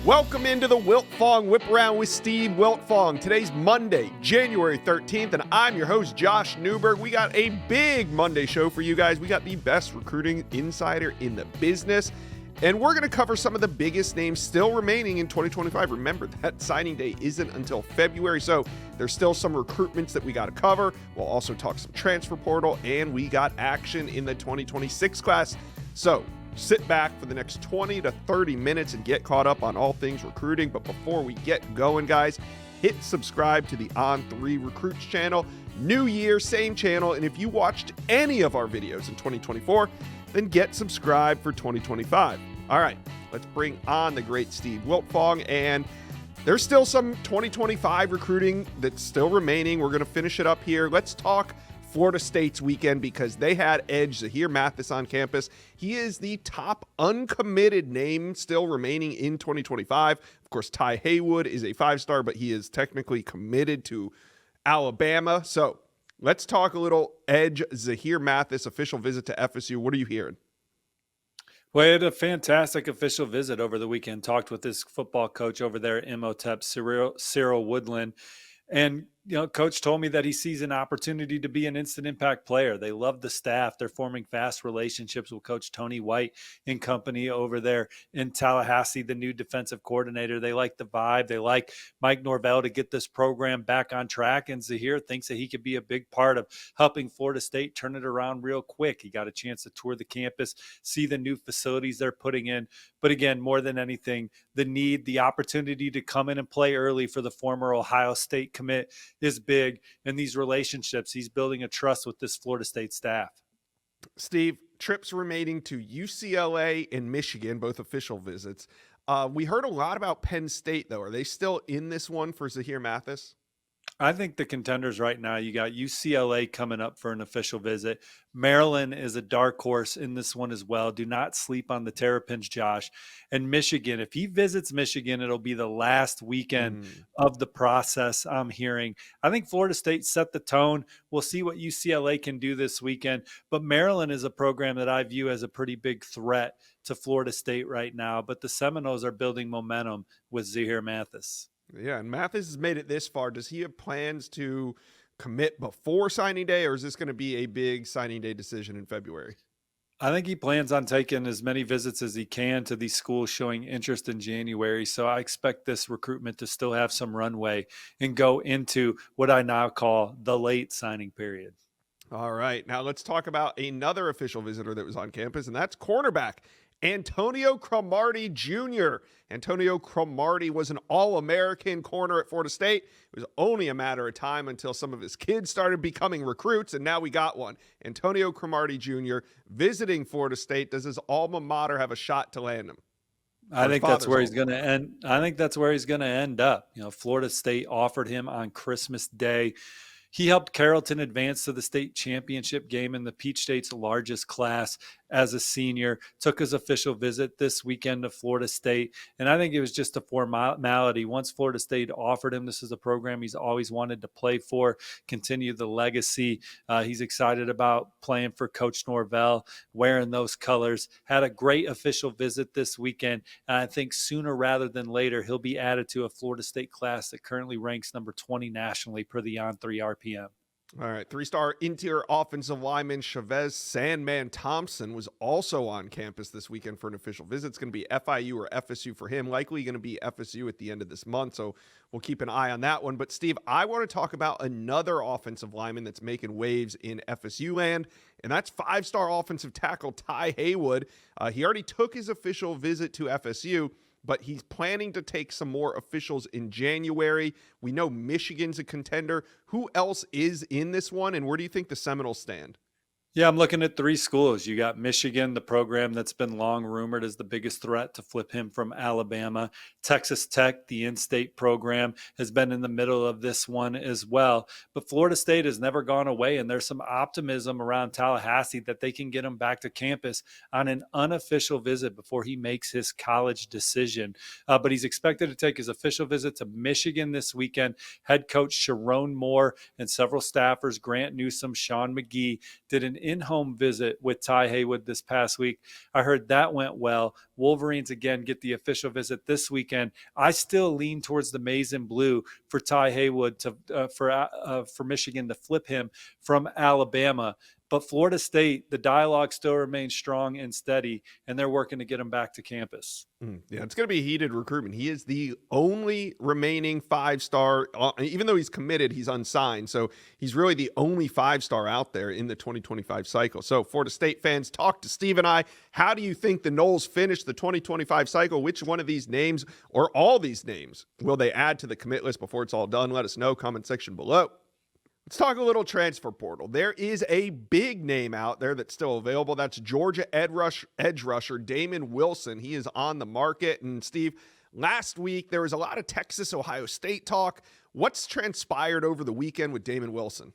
Welcome into the Wiltfong Whiparound with Steve Wiltfong. Today's Monday, January 13th, and I'm your host, Josh Newberg. We got a big Monday show for you guys. We got the best recruiting insider in the business, and we're going to cover some of the biggest names still remaining in 2025. Remember, that signing day isn't until February, so there's still some recruitments that we got to cover. We'll also talk some transfer portal, and we got action in the 2026 class. So sit back for the next 20 to 30 minutes and get caught up on all things recruiting. But before we get going, guys, hit subscribe to the On3 Recruits channel. New year, same channel. And if you watched any of our videos in 2024, then get subscribed for 2025. All right, let's bring on the great Steve Wiltfong. And there's still some 2025 recruiting that's still remaining. We're going to finish it up here. Let's talk Florida State's weekend because they had edge Zahir Mathis on campus. He is the top uncommitted name still remaining in 2025. Of course, Ty Haywood is a five-star, but he is technically committed to Alabama. So let's talk a little edge Zahir Mathis official visit to FSU. What are you hearing? Well, he had a fantastic official visit over the weekend. Talked with his football coach over there at Imhotep, Cyril Woodland. And, Coach told me that he sees an opportunity to be an instant impact player. They love the staff. They're forming fast relationships with Coach Tony White and company over there in Tallahassee, the new defensive coordinator. They like the vibe. They like Mike Norvell to get this program back on track. And Zahir thinks that he could be a big part of helping Florida State turn it around real quick. He got a chance to tour the campus, see the new facilities they're putting in. But again, more than anything, the opportunity to come in and play early for the former Ohio State commit is big. And these relationships, he's building a trust with this Florida State staff. Steve, trips remaining to UCLA and Michigan, both official visits. We heard a lot about Penn State, though. Are they still in this one for Zahir Mathis? I think the contenders right now, you got UCLA coming up for an official visit. Maryland is a dark horse in this one as well. Do not sleep on the Terrapins, Josh. And Michigan, if he visits Michigan, it'll be the last weekend of the process, I'm hearing. I think Florida State set the tone. We'll see what UCLA can do this weekend. But Maryland is a program that I view as a pretty big threat to Florida State right now. But the Seminoles are building momentum with Zahir Mathis. Yeah, and Mathis has made it this far. Does he have plans to commit before signing day, or is this going to be a big signing day decision in February? I think he plans on taking as many visits as he can to these schools showing interest in January. So I expect this recruitment to still have some runway and go into what I now call the late signing period. All right, now let's talk about another official visitor that was on campus, and that's cornerback Antonio Cromartie Jr. Antonio Cromartie was an All-American corner at Florida State. It was only a matter of time until some of his kids started becoming recruits, and now we got one. Antonio Cromartie Jr. visiting Florida State. Does his alma mater have a shot to land him? I think that's where he's going to end. I think that's where he's going to end up. Florida State offered him on Christmas Day. He helped Carrollton advance to the state championship game in the Peach State's largest class as a senior, took his official visit this weekend to Florida State. And I think it was just a formality. Once Florida State offered him, this is a program he's always wanted to play for, continue the legacy. He's excited about playing for Coach Norvell, wearing those colors. Had a great official visit this weekend. And I think sooner rather than later, he'll be added to a Florida State class that currently ranks number 20 nationally per the On3 RPM. All right, three-star interior offensive lineman Chavez Sandman Thompson was also on campus this weekend for an official visit. It's going to be FIU or FSU for him, likely going to be FSU at the end of this month, so we'll keep an eye on that one. But, Steve, I want to talk about another offensive lineman that's making waves in FSU land, and that's five-star offensive tackle Ty Haywood. He already took his official visit to FSU, but he's planning to take some more officials in January. We know Michigan's a contender. Who else is in this one, and where do you think the Seminoles stand? Yeah, I'm looking at three schools. You got Michigan, the program that's been long rumored as the biggest threat to flip him from Alabama. Texas Tech, the in-state program, has been in the middle of this one as well. But Florida State has never gone away, and there's some optimism around Tallahassee that they can get him back to campus on an unofficial visit before he makes his college decision. But he's expected to take his official visit to Michigan this weekend. Head coach Sharon Moore and several staffers, Grant Newsom, Sean McGee, did an in-home visit with Ty Haywood this past week. I heard that went well. Wolverines again get the official visit this weekend. I still lean towards the maize and blue for Ty Haywood for Michigan to flip him from Alabama. But Florida State, the dialogue still remains strong and steady, and they're working to get him back to campus. Yeah, it's going to be heated recruitment. He is the only remaining 5-star, even though he's committed, he's unsigned. So he's really the only 5-star out there in the 2025 cycle. So Florida State fans, talk to Steve and I. How do you think the Noles finish the 2025 cycle? Which one of these names or all these names will they add to the commit list before it's all done? Let us know. Comment section below. Let's talk a little transfer portal. There is a big name out there that's still available. That's Georgia edge rusher Damon Wilson. He is on the market. And Steve, last week there was a lot of Texas-Ohio State talk. What's transpired over the weekend with Damon Wilson?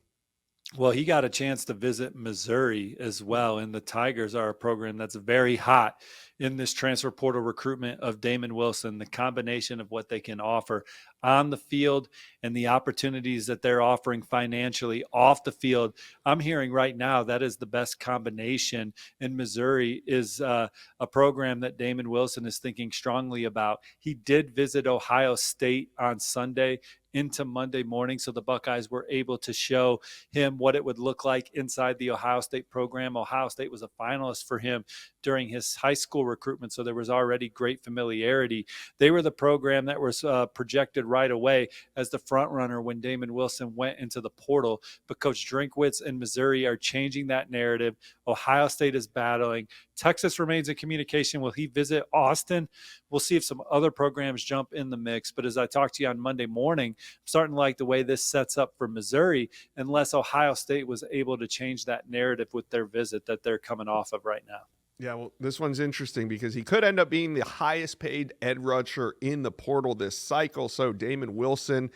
Well, he got a chance to visit Missouri as well, and the Tigers are a program that's very hot in this transfer portal recruitment of Damon Wilson. The combination of what they can offer on the field and the opportunities that they're offering financially off the field. I'm hearing right now that is the best combination, and Missouri is a program that Damon Wilson is thinking strongly about. He did visit Ohio State on Sunday into Monday morning, so the Buckeyes were able to show him what it would look like inside the Ohio State program. Ohio State was a finalist for him during his high school recruitment, so there was already great familiarity. They were the program that was projected right away as the front runner when Damon Wilson went into the portal, but Coach Drinkwitz and Missouri are changing that narrative. Ohio State is battling. Texas remains in communication. Will he visit Austin? We'll see if some other programs jump in the mix. But as I talked to you on Monday morning, I'm starting to like the way this sets up for Missouri, unless Ohio State was able to change that narrative with their visit that they're coming off of right now. Yeah, well, this one's interesting because he could end up being the highest paid edge rusher in the portal this cycle. So Damon Wilson,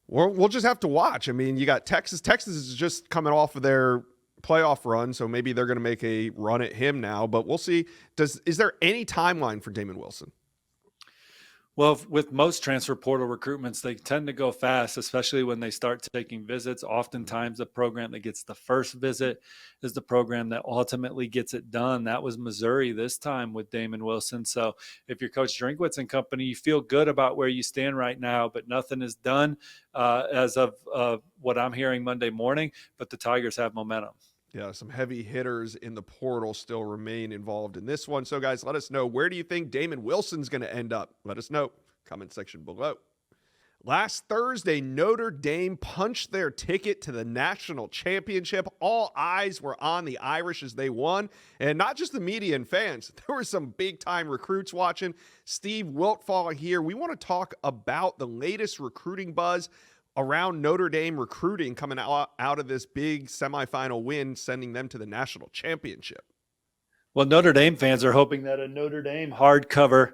we'll just have to watch. I mean, you got Texas. Texas is just coming off of their playoff run, so maybe they're going to make a run at him now. But we'll see. Is there any timeline for Damon Wilson? Well, with most transfer portal recruitments, they tend to go fast, especially when they start taking visits. Oftentimes, the program that gets the first visit is the program that ultimately gets it done. That was Missouri this time with Damon Wilson. So if you're Coach Drinkwitz and company, you feel good about where you stand right now, but nothing is done as of what I'm hearing Monday morning, but the Tigers have momentum. Yeah, some heavy hitters in the portal still remain involved in this one. So, guys, let us know, where do you think Damon Wilson's going to end up? Let us know. Comment section below. Last Thursday, Notre Dame punched their ticket to the national championship. All eyes were on the Irish as they won, and not just the media and fans. There were some big-time recruits watching. Steve Wiltfong here. We want to talk about the latest recruiting buzz around Notre Dame recruiting coming out of this big semifinal win, sending them to the national championship. Well, Notre Dame fans are hoping that a Notre Dame hardcover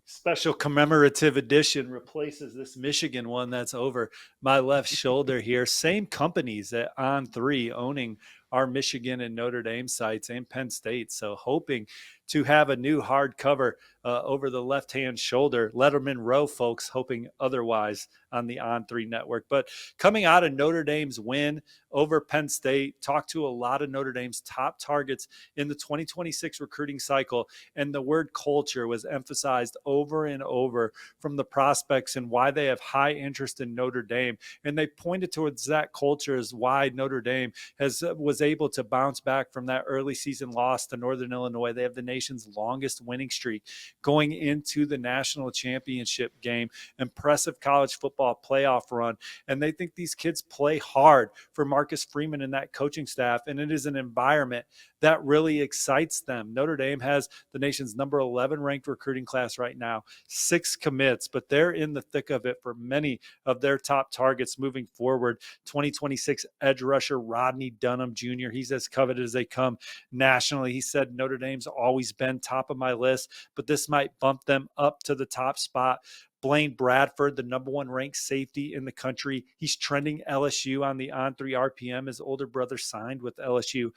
special commemorative edition replaces this Michigan one that's over my left shoulder here. Same companies at On3 owning our Michigan and Notre Dame sites and Penn State. So hoping to have a new hardcover over the left-hand shoulder. Letterman Row folks hoping otherwise on the On3 network. But coming out of Notre Dame's win over Penn State, talked to a lot of Notre Dame's top targets in the 2026 recruiting cycle, and the word culture was emphasized over and over from the prospects and why they have high interest in Notre Dame. And they pointed towards that culture as why Notre Dame was able to bounce back from that early season loss to Northern Illinois. They have the nation's longest winning streak going into the national championship game, impressive college football playoff run. And they think these kids play hard for Marcus Freeman and that coaching staff. And it is an environment that really excites them. Notre Dame has the nation's number 11 ranked recruiting class right now, 6 commits, but they're in the thick of it for many of their top targets moving forward. 2026 edge rusher Rodney Dunham Jr., he's as coveted as they come nationally. He said, Notre Dame's always been top of my list, but this might bump them up to the top spot. Blaine Bradford, the number 1 ranked safety in the country. He's trending LSU on the On3 RPM. His older brother signed with LSU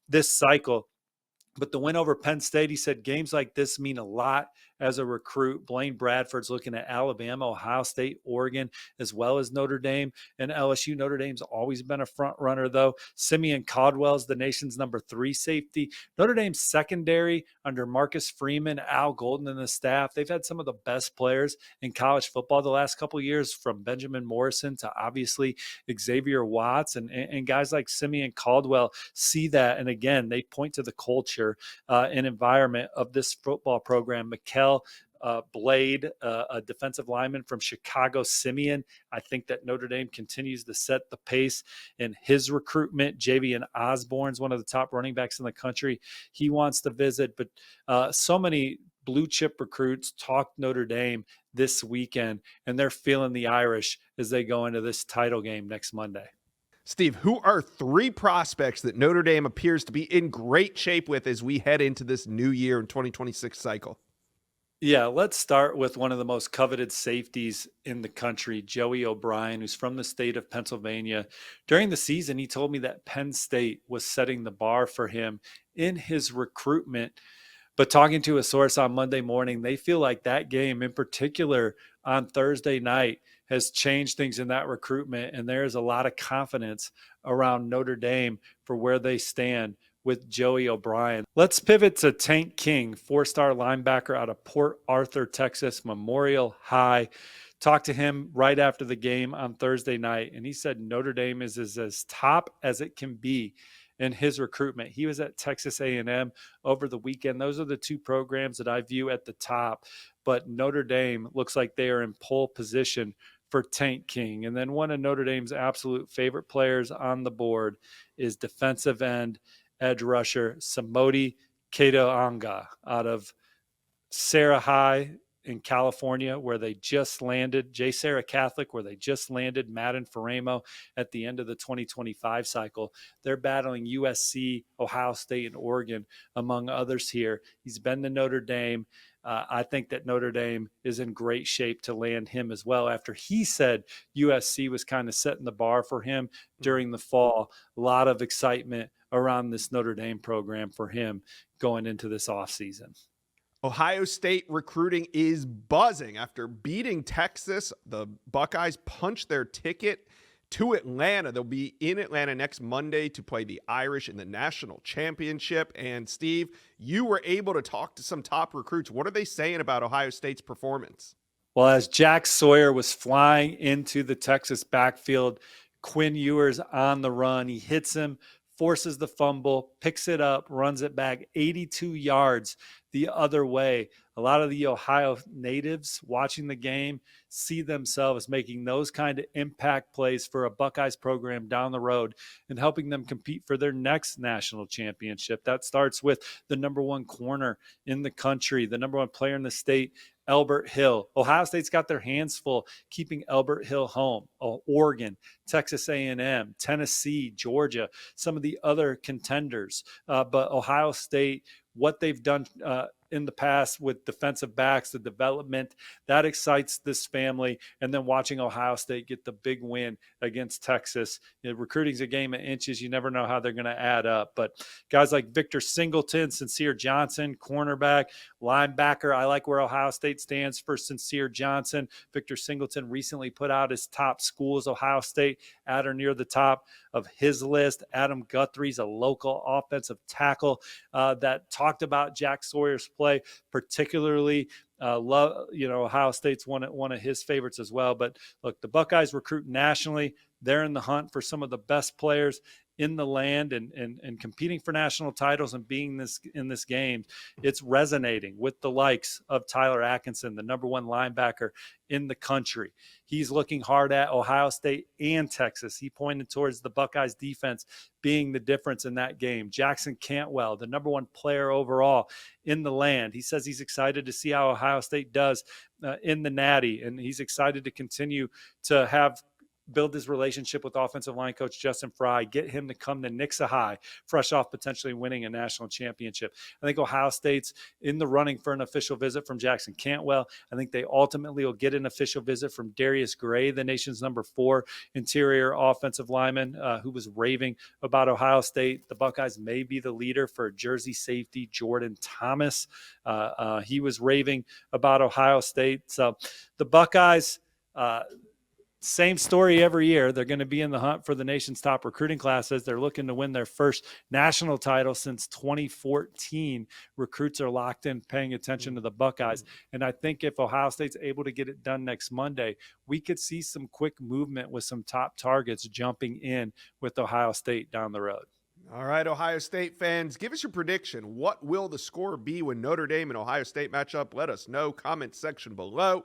this cycle. But the win over Penn State, he said, games like this mean a lot, as a recruit. Blaine Bradford's looking at Alabama, Ohio State, Oregon, as well as Notre Dame and LSU. Notre Dame's always been a front runner, though. Simeon Caldwell's the nation's number 3 safety. Notre Dame's secondary under Marcus Freeman, Al Golden, and the staff, they've had some of the best players in college football the last couple of years, from Benjamin Morrison to obviously Xavier Watts, and guys like Simeon Caldwell see that. And again, they point to the culture and environment of this football program. Mikel Blade, a defensive lineman from Chicago, Simeon. I think that Notre Dame continues to set the pace in his recruitment. Javian Osborne's one of the top running backs in the country. He wants to visit, but so many blue chip recruits talked Notre Dame this weekend, and they're feeling the Irish as they go into this title game next Monday. Steve, who are 3 prospects that Notre Dame appears to be in great shape with as we head into this new year in 2026 cycle? Yeah, let's start with one of the most coveted safeties in the country, Joey O'Brien, who's from the state of Pennsylvania. During the season, he told me that Penn State was setting the bar for him in his recruitment. But talking to a source on Monday morning, they feel like that game in particular on Thursday night has changed things in that recruitment. And there is a lot of confidence around Notre Dame for where they stand with Joey O'Brien. Let's pivot to Tank King, 4-star linebacker out of Port Arthur, Texas, Memorial High. Talked to him right after the game on Thursday night, and he said Notre Dame is as top as it can be in his recruitment. He was at Texas A&M over the weekend. Those are the 2 programs that I view at the top, but Notre Dame looks like they are in pole position for Tank King. And then one of Notre Dame's absolute favorite players on the board is defensive end, edge rusher, Samodi Kedoanga out of Sarah High in California, where they just landed, J. Sarah Catholic, where they just landed Madden Faramo at the end of the 2025 cycle. They're battling USC, Ohio State, and Oregon, among others here. He's been to Notre Dame. I think that Notre Dame is in great shape to land him as well, after he said USC was kind of setting the bar for him during the fall. A lot of excitement around this Notre Dame program for him going into this offseason. Ohio State recruiting is buzzing. After beating Texas, the Buckeyes punched their ticket to Atlanta. They'll be in Atlanta next Monday to play the Irish in the national championship. And Steve, you were able to talk to some top recruits. What are they saying about Ohio State's performance? Well, as Jack Sawyer was flying into the Texas backfield, Quinn Ewers on the run. He hits him, forces the fumble, picks it up, runs it back 82 yards the other way. A lot of the Ohio natives watching the game see themselves making those kind of impact plays for a Buckeyes program down the road and helping them compete for their next national championship. That starts with the number 1 corner in the country, the number 1 player in the state, Elbert Hill. Ohio State's got their hands full keeping Elbert Hill home. Oregon, Texas A&M, Tennessee, Georgia, some of the other contenders. But Ohio State, what they've done in the past with defensive backs, the development, that excites this family. And then watching Ohio State get the big win against Texas. Recruiting's a game of inches. You never know how they're going to add up. But guys like Victor Singleton, Sincere Johnson, cornerback, linebacker. I like where Ohio State stands for Sincere Johnson. Victor Singleton recently put out his top schools. Ohio State at or near the top of his list. Adam Guthrie's a local offensive tackle that talked about Jack Sawyer's play, particularly Ohio State's one of his favorites as well. But look, the Buckeyes recruit nationally. They're in the hunt for some of the best players in the land and competing for national titles and being in this game. It's resonating with the likes of Tyler Atkinson, the number 1 linebacker in the country. He's looking hard at Ohio State and Texas. He pointed towards the Buckeyes defense being the difference in that game. Jackson Cantwell, the number 1 player overall in the land. He says he's excited to see how Ohio State does in the Natty, and he's excited to continue to have build his relationship with offensive line coach Justin Fry, get him to come to Nixa High, fresh off potentially winning a national championship. I think Ohio State's in the running for an official visit from Jackson Cantwell. I think they ultimately will get an official visit from Darius Gray, the nation's number 4 interior offensive lineman, who was raving about Ohio State. The Buckeyes may be the leader for Jersey safety Jordan Thomas. He was raving about Ohio State. So the Buckeyes, same story every year. They're going to be in the hunt for the nation's top recruiting classes. They're looking to win their first national title since 2014. Recruits are locked in, paying attention to the Buckeyes. And I think if Ohio State's able to get it done next Monday, we could see some quick movement with some top targets jumping in with Ohio State down the road. All right, Ohio State fans, give us your prediction. What will the score be when Notre Dame and Ohio State match up? Let us know. Comment section below.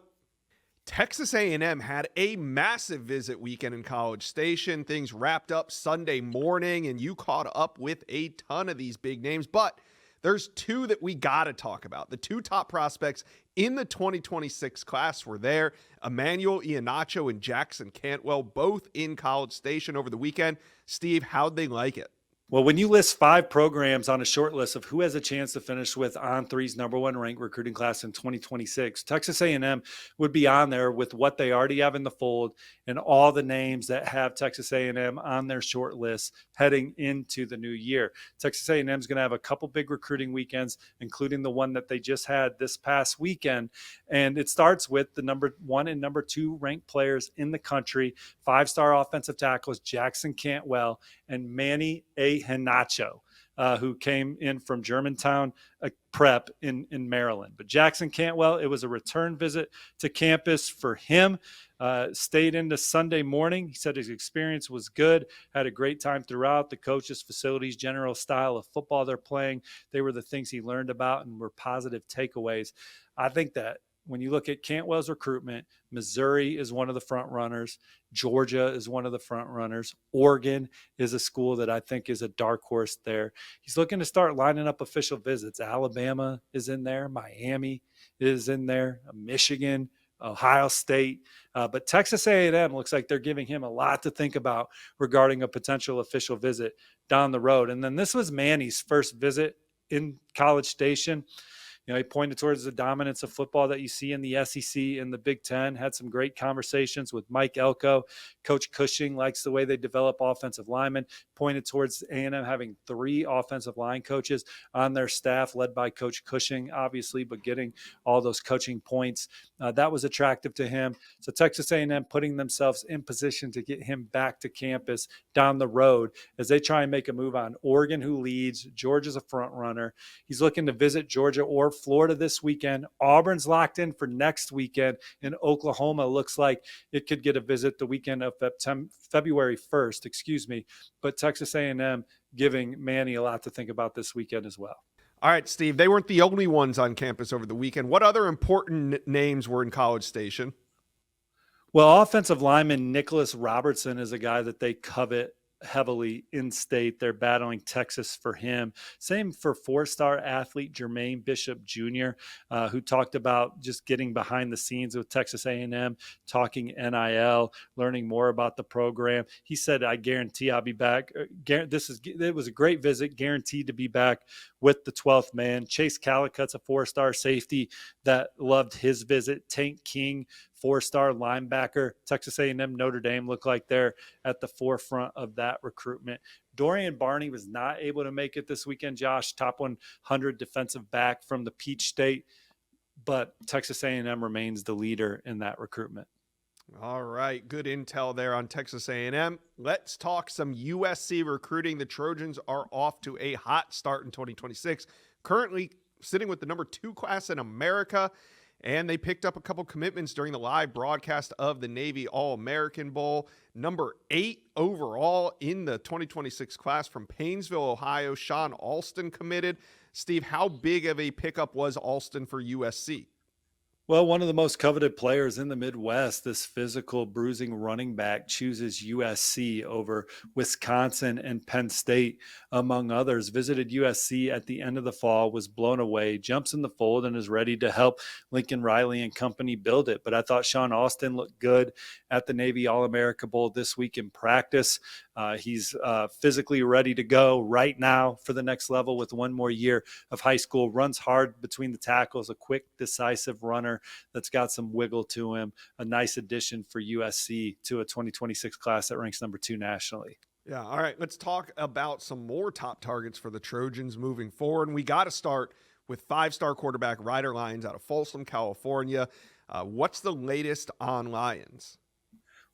Texas A&M had a massive visit weekend in College Station. Things wrapped up Sunday morning, and you caught up with a ton of these big names. But there's 2 that we got to talk about. The 2 top prospects in the 2026 class were there. Emmanuel Iheanacho and Jackson Cantwell, both in College Station over the weekend. Steve, how'd they like it? Well, when you list 5 programs on a short list of who has a chance to finish with On3's number 1 ranked recruiting class in 2026, Texas A&M would be on there with what they already have in the fold and all the names that have Texas A&M on their short list heading into the new year. Texas A&M is going to have a couple big recruiting weekends, including the one that they just had this past weekend. And it starts with the number 1 and number 2 ranked players in the country, 5-star offensive tackles Jackson Cantwell and Manny Iheanacho, who came in from Germantown Prep in Maryland. But Jackson Cantwell, it was a return visit to campus for him. Stayed into Sunday morning. He said his experience was good, had a great time throughout. The coaches, facilities, general style of football they're playing, they were the things he learned about and were positive takeaways. I think that when you look at Cantwell's recruitment, Missouri is one of the front runners. Georgia is one of the front runners. Oregon is a school that I think is a dark horse there. He's looking to start lining up official visits. Alabama is in there. Miami is in there. Michigan, Ohio State. But Texas A&M looks like they're giving him a lot to think about regarding a potential official visit down the road. And then this was Manny's first visit in College Station. You know, he pointed towards the dominance of football that you see in the SEC and the Big Ten, had some great conversations with Mike Elko. Coach Cushing likes the way they develop offensive linemen, pointed towards A&M having 3 offensive line coaches on their staff, led by Coach Cushing, obviously, but getting all those coaching points. That was attractive to him. So Texas A&M putting themselves in position to get him back to campus down the road as they try and make a move on Oregon, who leads. Georgia's a front runner. He's looking to visit Georgia or Florida this weekend. Auburn's locked in for next weekend, and Oklahoma looks like it could get a visit the weekend of February 1st, but Texas A&M giving Manny a lot to think about this weekend as well. All right, Steve, they weren't the only ones on campus over the weekend. What other important names were in College Station? Well, offensive lineman Nicholas Robertson is a guy that they covet heavily in state. They're battling Texas for him. Same for 4-star athlete Jermaine Bishop Jr., who talked about just getting behind the scenes with Texas A&M, talking NIL, learning more about the program. He said, I guarantee I'll be back. It was a great visit, guaranteed to be back with the 12th man. Chase Callicut's a 4-star safety that loved his visit. Tank King, 4-star linebacker. Texas A&M, Notre Dame look like they're at the forefront of that recruitment. Dorian Barney was not able to make it this weekend, Josh, top 100 defensive back from the Peach State, but Texas A&M remains the leader in that recruitment. All right, good intel there on Texas A&M. Let's talk some USC recruiting. The Trojans are off to a hot start in 2026, currently sitting with the number 2 class in America. And they picked up a couple commitments during the live broadcast of the Navy All-American Bowl. Number 8 overall in the 2026 class from Painesville, Ohio, Sean Alston committed. Steve, how big of a pickup was Alston for USC? Well, one of the most coveted players in the Midwest, this physical, bruising running back, chooses USC over Wisconsin and Penn State, among others. Visited USC at the end of the fall, was blown away, jumps in the fold, and is ready to help Lincoln Riley and company build it. But I thought Sean Austin looked good at the Navy All-America Bowl this week in practice. He's physically ready to go right now for the next level with one more year of high school. Runs hard between the tackles, a quick, decisive runner that's got some wiggle to him. A nice addition for USC to a 2026 class that ranks number 2 nationally. Yeah. All right. Let's talk about some more top targets for the Trojans moving forward. And we got to start with 5-star quarterback Ryder Lyons out of Folsom, California. What's the latest on Lyons?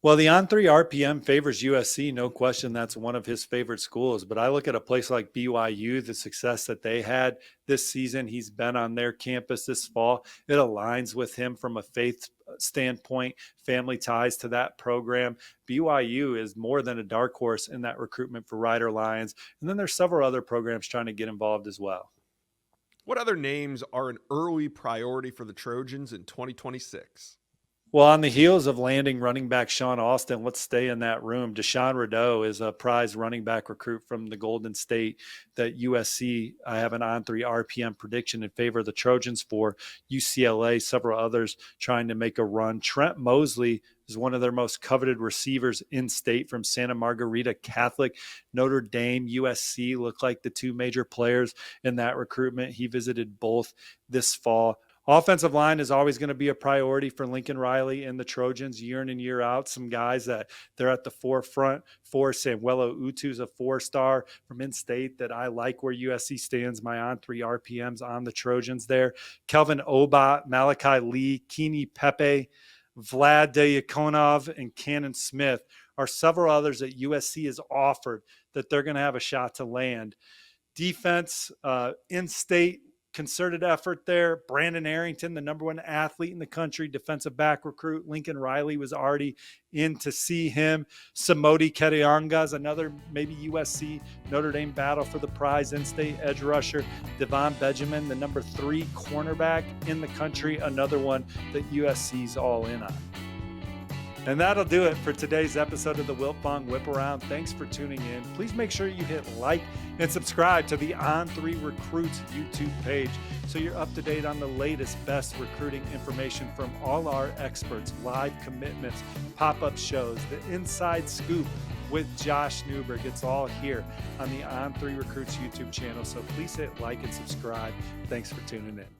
Well, the on-3 RPM favors USC. No question that's one of his favorite schools. But I look at a place like BYU, the success that they had this season. He's been on their campus this fall. It aligns with him from a faith standpoint, family ties to that program. BYU is more than a dark horse in that recruitment for Ryder Lyons. And then there's several other programs trying to get involved as well. What other names are an early priority for the Trojans in 2026? Well, on the heels of landing running back Sean Austin, let's stay in that room. Deshaun Rideau is a prize running back recruit from the Golden State that USC, I have an on-3 RPM prediction in favor of the Trojans for. UCLA, several others trying to make a run. Trent Mosley is one of their most coveted receivers in state from Santa Margarita Catholic. Notre Dame, USC look like the two major players in that recruitment. He visited both this fall. Offensive line is always going to be a priority for Lincoln Riley and the Trojans year in and year out. Some guys that they're at the forefront for. Samuelo Utu's a 4-star from in-state that I like where USC stands. My on-3 RPMs on the Trojans there. Kelvin Obat, Malachi Lee, Keeney Pepe, Vlad Diakonov, and Cannon Smith are several others that USC has offered that they're going to have a shot to land. Defense, in-state, concerted effort there. Brandon Arrington, the number 1 athlete in the country, defensive back recruit. Lincoln Riley was already in to see him. Samodi Ketianga is another maybe USC Notre Dame battle for the prize. In-state edge rusher. Devon Benjamin, the number 3 cornerback in the country, another one that USC's all in on. And that'll do it for today's episode of the Wiltfong Whiparound. Thanks for tuning in. Please make sure you hit like and subscribe to the On3 Recruits YouTube page so you're up to date on the latest, best recruiting information from all our experts, live commitments, pop-up shows, the inside scoop with Josh Newberg. It's all here on the On3 Recruits YouTube channel. So please hit like and subscribe. Thanks for tuning in.